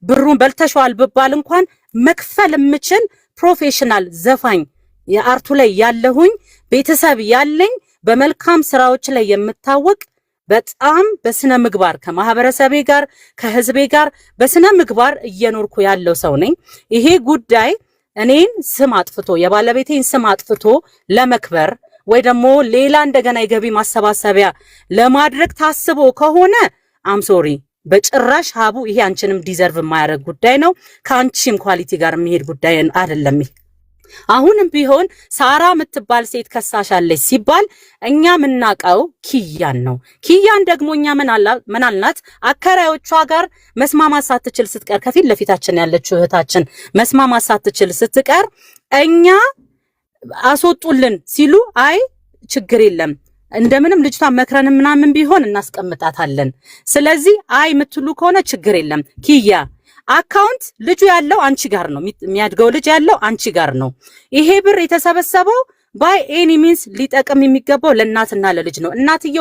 ብሩን በልተሻል ብባል እንኳን መክፈል የምችል ፕሮፌሽናል ዘፋኝ የአርቱ ላይ ያለሁኝ ቤተሰብ ያለኝ በመልካም ስራዎች ላይ የምታወቅ በጣም በስነ ምግባር ከማህበረሰቤ ጋር ከህዝቤ ጋር በስነ ምግባር እየኖርኩ ያለው ሰው ነኝ። ይሄ ጉዳይ እኔን ስም አጥፍቶ የባለቤቴን ስም አጥፍቶ ለመክበር ወይ ደግሞ ሌላ እንደገና የገቢ ማሰባሰቢያ ለማድረግ ታስቦ ከሆነ አም ሶሪ በጭራሽ ሀቡ ይሄ አንቺንም ዲዘርቭ የማያደርግ ጉዳይ ነው። ከአንቺም ኳሊቲ ጋር የሚሄድ ጉዳይ አይደለም። አሁንም ቢሆን ሳራ የምትባል ሴት ከሳሻለች ሲባል እኛ ምናቀው ኪያን ነው። ኪያን ደግሞ እኛ ምን አልናት? አከራዮቿ ጋር መስማማት ሳትችል ስትቀር ከፊት ለፊታችን ያለችው እህታችን መስማማት ሳትችል ስትቀር እኛ አስወጡልን ሲሉ አይ ችግር የለም እንደምንም ልጅቷን መክረን ምናምን ቢሆን እናስቀምጣታለን። ስለዚህ አይ ምትሉ ከሆነ ችግር የለም ኪያ አካውንት ልጁ ያለው አንቺ ጋር ነው፣ የሚያድገው ልጅ ያለው አንቺ ጋር ነው። ይሄ ብር የተሰበሰበው ባይ ኤኒ ሚንስ ሊጠቅም የሚገባው ለእናትና ለልጅ ነው። እናትየው